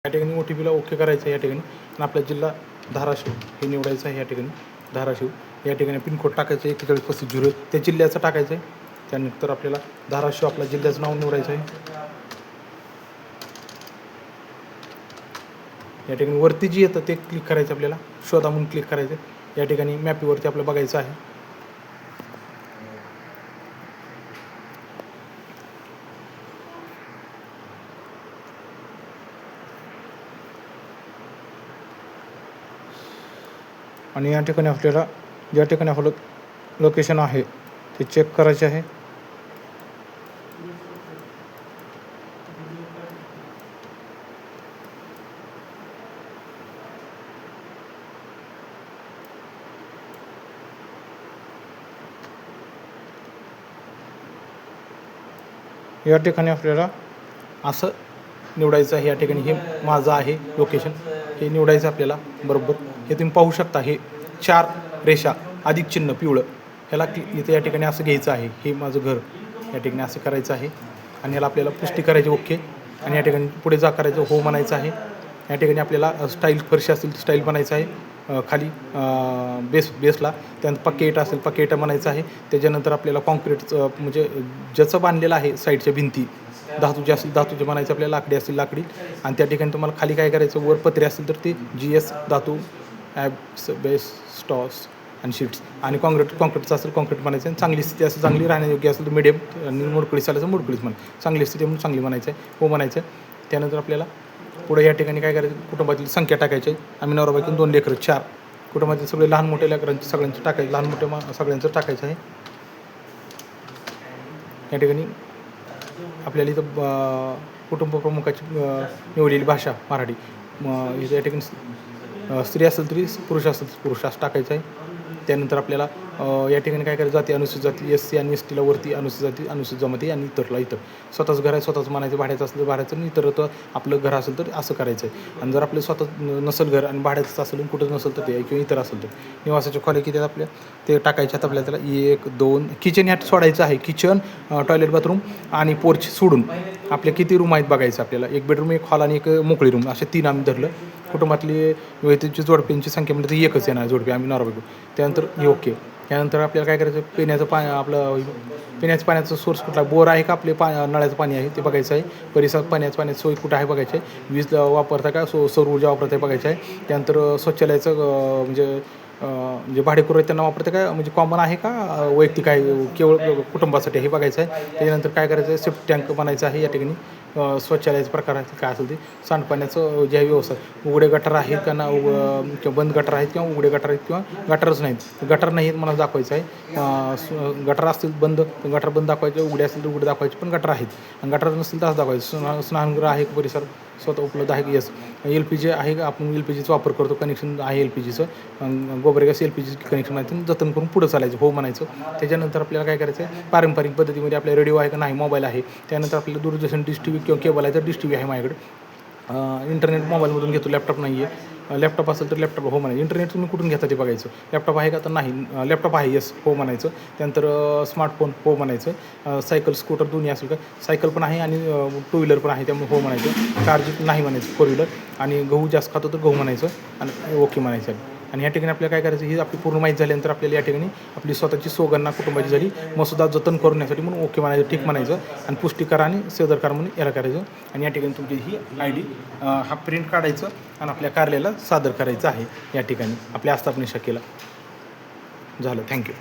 या ठिकाणी OTPला ओके करायचं आहे या ठिकाणी आणि आपला जिल्हा धाराशिव हे निवडायचं आहे या ठिकाणी धाराशिव. या ठिकाणी पिनकोड टाकायचं आहे 413501 त्या जिल्ह्याचं टाकायचं आहे. त्यानंतर आपल्याला धाराशिव आपल्या जिल्ह्याचं नाव निवडायचं आहे. या ठिकाणी वरती जी येतं ते क्लिक करायचं आपल्याला शोधा म्हणून क्लिक करायचं. या ठिकाणी मॅपवरती आपल्याला बघायचं आहे. आणि या ठिकाणी आपल्याला ज्या ठिकाणी आपलं लोकेशन आहे ते चेक करायचे आहे. या ठिकाणी आपल्याला असं निवडायचं आहे. या ठिकाणी हे माझं आहे लोकेशन हे निवडायचं आपल्याला बरोबर. हे तुम्ही पाहू शकता हे 4 रेषा अधिक चिन्ह पिवळं ह्याला इथे या ठिकाणी असं घ्यायचं आहे. हे माझं घर या ठिकाणी असं करायचं आहे आणि ह्याला आपल्याला पुष्टी करायची ओके. आणि या ठिकाणी पुढे जा करायचं हो म्हणायचं आहे. या ठिकाणी आपल्याला स्टाईल फरशी असेल तर स्टाईल बनायचं आहे. खाली बेसला त्यानंतर पक्के इटा असेल पक्के इटा म्हणायचं आहे. त्याच्यानंतर आपल्याला कॉन्क्रीटचं म्हणजे ज्याचं बांधलेलं आहे साईडच्या भिंती धातूचे असेल धातूचे बनायचे आपल्याला लाकडी असेल लाकडी. आणि त्या ठिकाणी तुम्हाला खाली काय करायचं वर पत्रे असेल तर ते GS धातू ॲब्स बेस स्टॉस आणि शीट्स. आणि कॉन्क्रीटचं असेल कॉन्क्रीट म्हणायचं. आणि चांगली स्थिती असेल चांगली राहण्यायोग्य असेल तर मिडियम आणि मोडकळीस आलं तर मोडकळीस म्हणा चांगली स्थिती म्हणून चांगली म्हणायचं आहे हो म्हणायचं. त्यानंतर आपल्याला पुढे या ठिकाणी काय करायचं कुटुंबातील संख्या टाकायची. आम्ही नवरा बायको 2 लेकरं 4 कुटुंबातील सगळे लहान मोठ्या लेकरांचे सगळ्यांचे टाकायचे लहान मोठ्या सगळ्यांचं टाकायचं आहे. या ठिकाणी आपल्याला इथं कुटुंब प्रमुखाची निवडलेली भाषा मराठी. इथं या ठिकाणी स्त्री असेल तरी पुरुष असेल पुरुष असं टाकायचं आहे. त्यानंतर आपल्याला या ठिकाणी काय करायचं जाती अनुसूचित जाती SC आणि STला वरती अनुसूचित जाती अनुसूचित जमाती आणि इतरला इतर. स्वतःच घर आहे स्वतःच म्हणायचं. भाड्याचं असलं तर भाड्याचं आणि इतर आपलं घर असेल तर असं करायचं आहे. आणि जर आपलं स्वतः नसेल घर आणि भाड्याचं असेल कुठं नसेल तर ते किंवा इतर असेल तर निवासाच्या खोल्या किती आपल्या ते टाकायच्यात आपल्याला. त्याला 1 2 किचन ह्यात सोडायचं आहे. किचन टॉयलेट बाथरूम आणि पोर्च सोडून आपल्या किती रूम आहेत बघायचं आपल्याला. 1 बेडरूम 1 हॉल आणि 1 मोकळी रूम असे 3 आम्ही धरलं. कुटुंबातली विवाहितांची जोडप्यांची संख्या म्हणजे ती 1च येणार जोडपी आम्ही नवरा बायको. त्यानंतर हे ओके. त्यानंतर आपल्याला काय करायचं पिण्याचं आपलं पिण्याच्या पाण्याचा सोर्स कुठला बोर आहे का आपले नळाचं पाणी आहे ते बघायचं आहे. परिसरात पाण्याची सोय कुठं आहे बघायची आहे. वीज वापरता का सौर ऊर्जा वापरता बघायचं आहे. त्यानंतर शौचालयाचं म्हणजे भाडेकरू त्यांना वापरते काय म्हणजे कॉमन आहे का वैयक्तिक आहे केवळ कुटुंबासाठी हे बघायचं आहे. त्याच्यानंतर काय करायचं आहे सेफ्टी टँक बनायचं आहे. या ठिकाणी शौचालयाचे प्रकार आहेत काय असेल ते सांडपाण्याचं जे आहे व्यवस्था उघडे गटार आहेत का ना किंवा बंद गटार आहेत किंवा उघडे गटार आहेत किंवा गटारच नाहीत. गटार नाही आहेत मला दाखवायचं आहे. गटार असतील बंद गटार बंद दाखवायचे उघडे असतील तर उघडे दाखवायचे पण गटार आहेत. आणि गटार नसतील तर असं दाखवायचं. स्नानगृह आहे परिसर स्वतः उपलब्ध आहे की यस. LPG आहे का आपण LPGचा वापर करतो कनेक्शन आहे LPGचं गोबर गॅस LPG कनेक्शन आहे जतन करून पुढं चालायचं हो म्हणायचं. त्याच्यानंतर आपल्याला काय करायचं आहे पारंपरिक पद्धतीमध्ये आपल्या रेडिओ आहे का नाही मोबाईल आहे. त्यानंतर आपल्याला दूरदर्शन डिश TV किंवा केबल आहे तर डिश TV आहे माझ्याकडे. इंटरनेट मोबाईलमधून घेतो लॅपटॉप नाही आहे. लॅपटॉप असेल तर लॅपटॉप हो म्हणायचं. इंटरनेट तुम्ही कुठून घेता ते बघायचं. लॅपटॉप आहे का तर नाही लॅपटॉप आहे यस हो म्हणायचं. त्यानंतर स्मार्टफोन हो म्हणायचं. सायकल स्कूटर दोन्ही असेल का सायकल पण आहे आणि 2 व्हीलर पण आहे त्यामुळे हो म्हणायचं. कार जीप नाही म्हणायचं 4 व्हीलर. आणि गहू जास्त खातो तर गहू म्हणायचं आणि ओके म्हणायचं. आणि या ठिकाणी आपल्याला काय करायचं ही आपली पूर्ण माहिती झाल्यानंतर आपल्याला या ठिकाणी आपली स्वतःची सोगंदना कुटुंबाची झाली मसुदा जतन करण्यासाठी म्हणून ओके म्हणायचं ठीक म्हणायचं. आणि पुष्टी करा आणि सेदर करा म्हणून याला करायचं. आणि या ठिकाणी तुमची ही ID हा प्रिंट काढायचं आणि आपल्या कार्यालयाला सादर करायचं आहे. या ठिकाणी आपल्या आस्थापनेच्या केला झालं. थँक्यू.